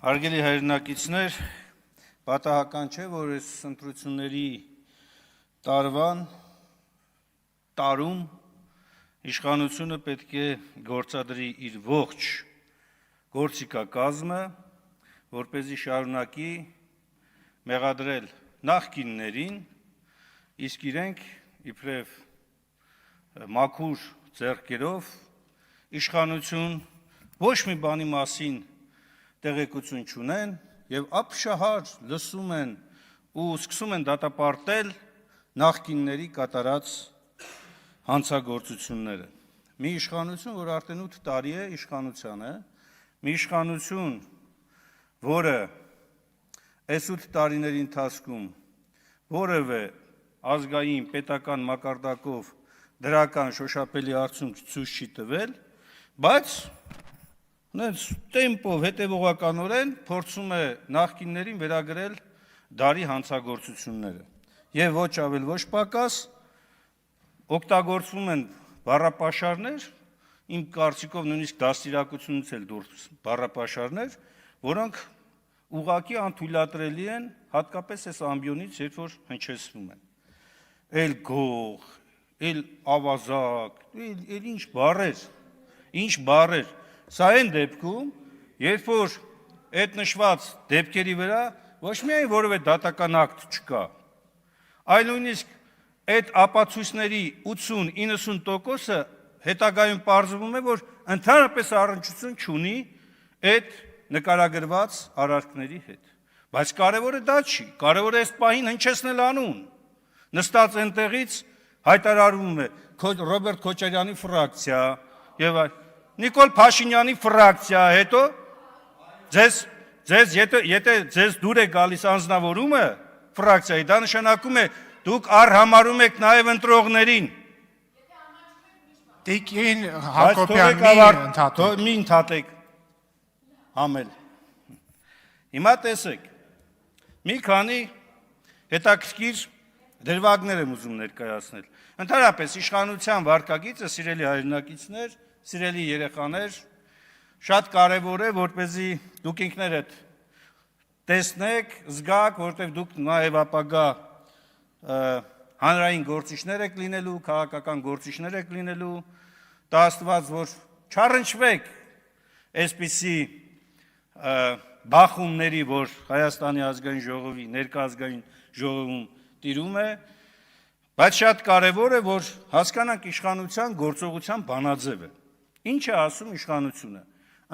Հարգելի հայրենակիցներ, պատահական չէ, որ այս ընտրությունների տարում իշխանությունը պետք է գործադրի իր ողջ գործիքակազմը, որպեսզի շարունակի մեղադրել նախկիններին, իսկ իրենք իբրև մաքուր ձեռքերով իշխանություն ոչ մի բանի մասին տեղեկություն չունեն եւ ապշահար լսում են ու սկսում են դատապարտել նախկինների կատարած հանցագործությունները։ Մի իշխանություն, որ արդեն 8 տարի է իշխանության է, մի իշխանություն, որը այս 8 տարիների ընթացքում որևէ ազգային պետական մակարդակով դրական շոշափելի արդյունք ցույց չի տվել, բայց տեմպով հետևողականորեն փորձում է նախկիններին վերագրել դարի հանցագործությունները եւ ոչ ավել ոչ պակաս օգտագործվում են բառապաշարներ, իմ կարծիքով նույնիսկ դաստիարակությունից էլ դուրս բառապաշարներ, որոնք ուղղակի անթույլատրելի են, հատկապես այս ամբիոնից, երբ որ հնչեցվում են։ Էլ գող, էլ ավազակ, էլ ինչ բառեր, Սա այն դեպքում, երբ որ այդ նշված դեպքերի վրա ոչ միայն որևէ դատական ակտ չկա, այլ նույնիսկ այդ ապացույցների 80-90%-ը հետագայում պարզվում է, որ ընդհանրապես առնչություն չունի այդ նկարագրված արարքների հետ։ Բայց կարևորը դա չի, կարևորը այս պահին հնչեցնել անուն։ Նստած այնտեղից հայտարարվում է Ռոբերտ Քոչարյանի ֆրակցիա եւ այլ Նիկոլ Փաշինյանի ֆրակցիա, հետո եթե ձեզ դուր է գալիս անձնավորումը ֆրակցիայի, դա նշանակում է դուք առհամարում եք նաև ընտրողներին։ Տիկին Հակոբյան, մի ընդհատեք համել։ Հիմա տեսեք, մի քանի հետաքրքիր դրվագներ եմ ուզում ներկայացնել։ Ընդհանրապես իշխանության վարքագիծը, սիրելի հայրենակիցներ, Սիրելի երեխաներ, շատ կարևոր է, որպեսզի դուք ինքներդ տեսնեք, զգաք, որտեղ դուք նաև ապագա հանրային գործիչներ եք լինելու, քաղաքական գործիչներ եք լինելու, դա Աստված, որ չառնչվեք այսպիսի բախումների, որ Հայաստանի ազգային ժողովի, ներկայազգային ժողովում տիրում է, բայց շատ կարևոր է, որ հասկանանք իշխանության գործողության բանաձևը։ Ինչ է ասում իշխանությունը։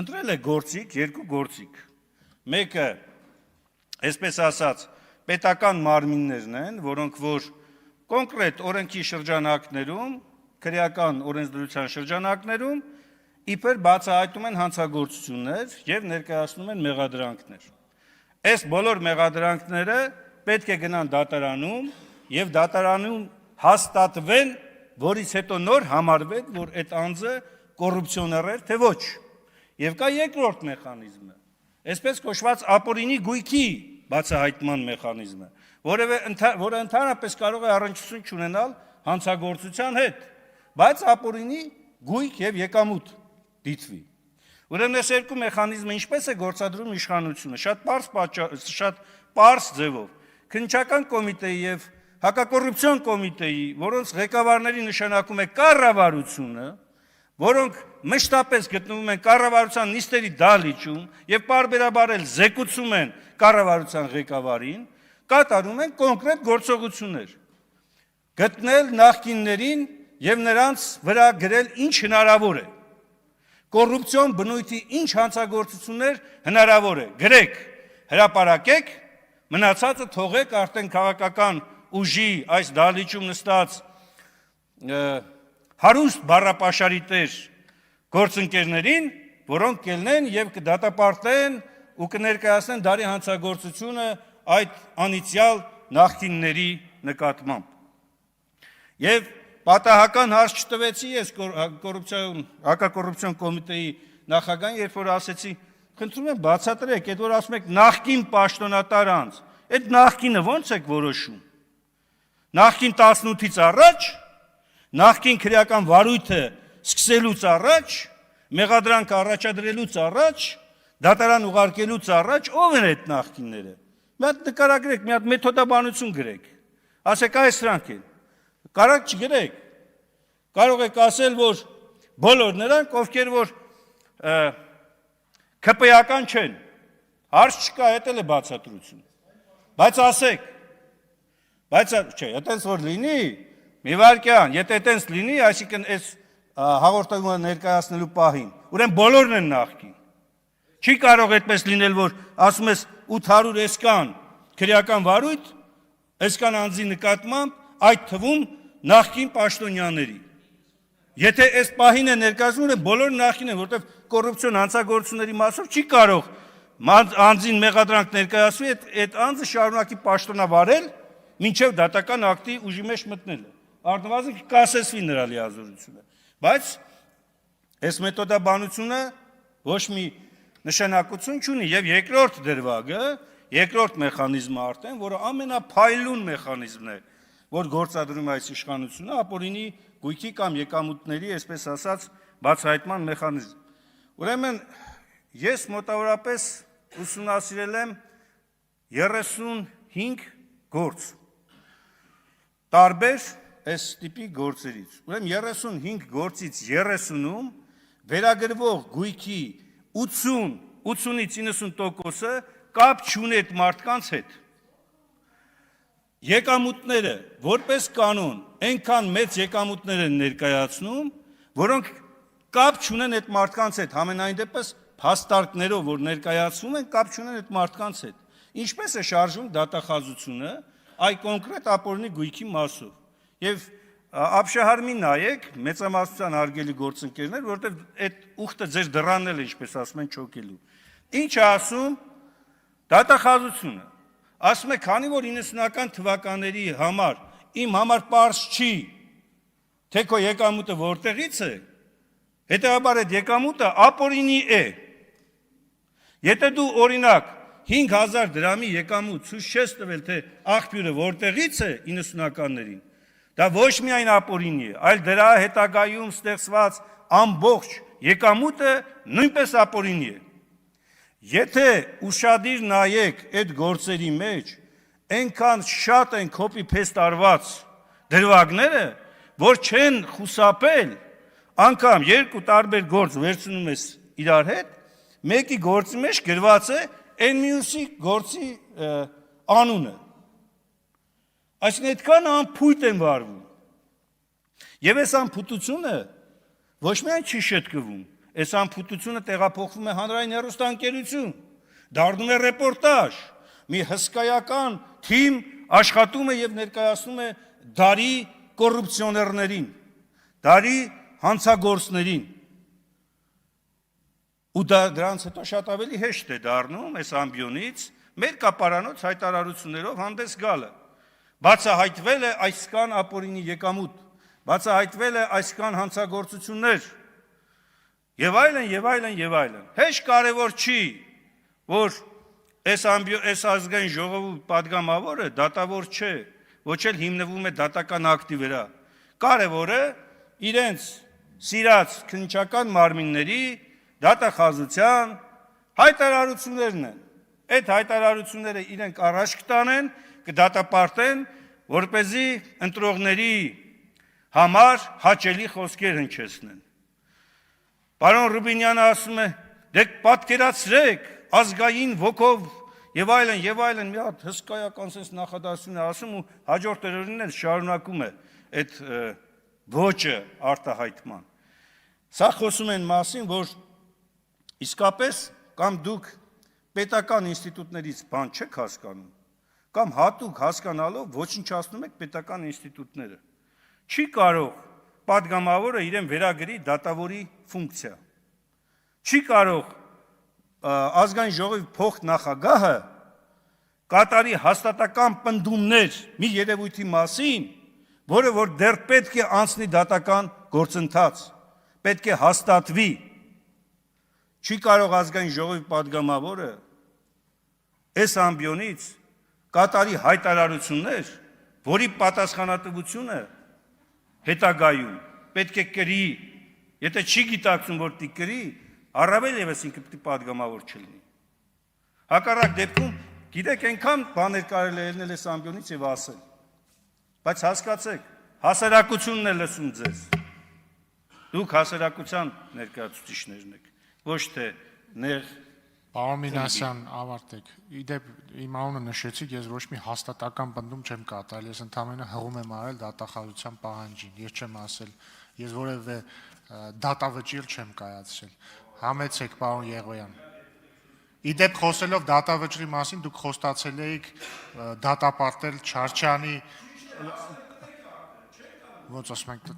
Ընտրել է գործիք, երկու գործիք։ Մեկը, այսպես ասած, պետական մարմիններն են, որոնք որ կոնկրետ օրենքի շրջանակներում, քրեական օրենսդրության շրջանակներում իբր բացահայտում են հանցագործություններ եւ ներկայացնում են մեղադրանքներ։ Այս բոլոր մեղադրանքները պետք է գնան դատարանում եւ դատարանում հաստատվեն, որից հետո նոր համարվեն, որ այդ անձը կոռուպցիոներ էր, թե ոչ։ Եվ կա երկրորդ մեխանիզմը, այսպես կոչված ապօրինի գույքի բացահայտման մեխանիզմը, որը ընդհանրապես կարող է առնչություն չունենալ հանցագործության հետ, բայց ապօրինի գույք եւ եկամուտ դիտվի։ Ուրեմն այս երկու մեխանիզմը ինչպես է գործադրում իշխանությունը, շատ պարզ ձևով։ Քննչական կոմիտեի եւ հակակոռուպցիոն կոմիտեի, որոնց ղեկավարների նշանակում է կառավարությունը, որոնք մշտապես գտնվում են կառավարության նիստերի դահլիճում եւ պարբերաբար էլ զեկուցում են կառավարության ղեկավարին, կատարում են կոնկրետ գործողություններ։ Գտնել նախկիններին եւ նրանց վրա գրել ինչ հնարավոր է։ Կոռուպցիոն բնույթի ինչ հանցագործություններ հնարավոր է։ Գրեք, հրապարակեք, մնացածը թողեք արդեն քաղաքական ուժի այս դահլիճում նստած հարուստ բառապաշարի տեր գործընկերներին, որոնք կելնեն եւ կդատապարտեն ու կներկայացնեն դարի հանցագործությունը այդ անիծյալ նախկինների նկատմամբ։ Եվ պատահական հարց չտվեցի ես հակակոռուպցիոն կոմիտեի նախագահին, երբ որ ասեցի, խնդրում եմ բացատրեք, այդ որ ասում եք նախկին պաշտոնատար անձ, այդ նախկինը ո՞նց եք որոշում։ Նախկին 18-ից առաջ Նախկին քրեական վարույթը սկսելուց առաջ, մեղադրանքը առաջադրելուց առաջ, դատարան ուղարկելուց առաջ ով են այդ նախկինները։ Մի հատ նկարագրեք, մի հատ մեթոդաբանություն գրեք։ Ասեք այս սրանք են։ Կարակ չգրեք։ Կարող եք ասել, որ բոլոր նրանք, ովքեր որ ԿՊ-ական չեն։ Հարց չկա, դա էլ է բացատրություն։ Բայց ասեք։ Բայց չէ, այտենց որ լինի, մի վարքյան, եթե այտենց լինի, այսինքն այս հաղորդումը ներկայացնելու պահին, ուրեմն բոլորն են նախկին։ Չի կարող այդպես լինել, որ ասում ես 800 էսկան քրեական վարույթ, էսկան անձի նկատմամբ, այդ թվում նախկին պաշտոնյաների։ Եթե այս պահին է ներկայացնում, բոլոր նախկին են, որտեղ կոռուպցիոն հանցագործությունների մասով չի կարող անձին մեղադրանք ներկայացվի, այդ անձը շարունակի պաշտոնավարել, մինչև դատական ակտի ուժի մեջ մտնելը։ Առնվազն կասեցվի նրա լիազորությունը։ Բայց այս մեթոդաբանությունը ոչ մի նշանակություն չունի եւ երկրորդ դրվագը, երկրորդ մեխանիզմը արդեն, որը ամենափայլուն մեխանիզմն է, որ գործադրում է այս իշխանությունը, ապօրինի գույքի կամ եկամուտների, այսպես ասած, բացահայտման մեխանիզմ։ Ուրեմն ես մոտավորապես ուսումնասիրել եմ 35 գործ տարբեր այս տիպի գործերից։ Ուրեմն 35 գործից 30-ում վերագրվող գույքի 80-ից 90%-ը կապ չունի այդ մարդկանց հետ։ Եկամուտները որպես կանոն այնքան մեծ եկամուտներ են ներկայացնում, որոնք կապ չունեն այդ մարդկանց հետ, համենայն դեպս փաստարկներով, որ ներկայացվում են, կապ չունեն այդ մարդկանց հետ։ Ինչպես է շարժվում դատախազությունը այ կոնկրետ ապօրինի գույքի մասով։ Եվ ապշահարմի նայեք, մեծամասնության հարգելի գործընկերներ, որովհետև այդ ուխտը ձեր դռանն էլ, ինչպես ասում են, չոքելու։ Ինչ է ասում դատախազությունը։ Ասում է, քանի որ 90-ական թվականների համար իմ համար պարզ չի, թե քո եկամուտը որտեղից է, հետևաբար այդ եկամուտը ապօրինի է։ Եթե դու օրինակ 5000 դրամի եկամուտ ցույց չես տվել, թե աղբյուրը որտեղից է 90-ականներին, դա ոչ միայն ապօրինի է, այլ դրա հետագայում ստեղծված ամբողջ եկամուտը նույնպես ապօրինի է։ Եթե ուշադիր նայեք այդ գործերի մեջ, այնքան շատ են copy-paste արված դրվագները, որ չեն խուսափել, անգամ երկու տարբեր գործ վերցնում ես իրար հետ, մեկի գործի մեջ գրված է այն մյուսի գործի անունը։ Այսինքն այդքան անփույթ են վարվում։ Եվ այս անփութությունը ոչ միայն չի շտկվում, այս անփութությունը տեղափոխվում է հանրային հեռուստաընկերություն, դառնում է ռեպորտաժ, մի հսկայական թիմ աշխատում է եւ ներկայացնում է դարի կոռուպցիոներներին, դարի հանցագործներին։ Ու դրանց հետո շատ ավելի հեշտ է դառնում այս ամբիոնից մեր կապարանոց հայտարարություններով հանդես գալը։ Բացահայտվել է այսքան ապօրինի եկամուտ, բացահայտվել է այսքան հանցագործություններ, եւ այլն, եւ այլն, եւ այլն։ Հեշտ կարևոր չի, որ այս ազգային ժողովի падգամավորը դատավոր չէ, ոչ էլ հիմնվում է դատական ակտի վրա։ Կարևորը իրենց սիրած քննչական մարմինների դատախազության հայտարարություններն են։ Այդ հայտարարությունները իրենք առաջ կտանեն, կդատապարտեն, որպեսզի ընտրողների համար հաճելի խոսքեր հնչեցնեն։ Պարոն Ռուբինյանը ասում է, դե պատկերացրեք ազգային ոգով եւ այլն, մի հատ հսկայական sense նախադասություն է ասում ու հաջորդ օրերին էլ շարունակում է այդ ոճը արտահայտման։ Սա խոսում են մասին, որ իսկապես կամ դուք պետական ինստիտուտներից բան չեք հասկանում, կամ հատուկ հասկանալով ոչնչացնում եք պետական ինստիտուտները։ Չի կարող падգամավորը իրեն վերագրի դատավորի ֆունկցիա։ Չի կարող ազգային ժողովի փոխնախագահը կատարի հաստատական պնդումներ մի երևույթի մասին, որը որ դեռ պետք է անցնի դատական գործընթաց, պետք է հաստատվի։ Չի կարող ազգային ժողովի падգամավորը այս ամբիոնից կատարի հայտարարություններ, որի պատասխանատվությունը հետագայում պետք է կրի, եթե չի գիտակցում, որ պիտի կրի, Առավել եւս ինքը պիտի падգամավոր չլինի։ Հակառակ դեպքում, գիտեք, այնքան բաներ կարելի է ելնել այս ամբիոնից եւ ասել։ Բայց հասկացեք, հասարակությունն է լսում ձեզ։ Դուք հասարակության ներկայացուցիչներն եք, ոչ թե ներ։ Պարոն Մինասյան, ավարտեք։ Իդեպ իմ անունը նշեցիք, ես ոչ մի հաստատական բնդում չեմ կատարել, ես ընդհանրապես հղում եմ արել դատախազության պահանջին, ես չեմ ասել, ես որևէ դատավճիռ չեմ կայացրել։ Համեցեք, պարոն Եղոյան։ Իդեպ խոսելով դատավճռի մասին, դուք խոստացել էիք դատապարտել Չարչյանի ոնց ասում ենք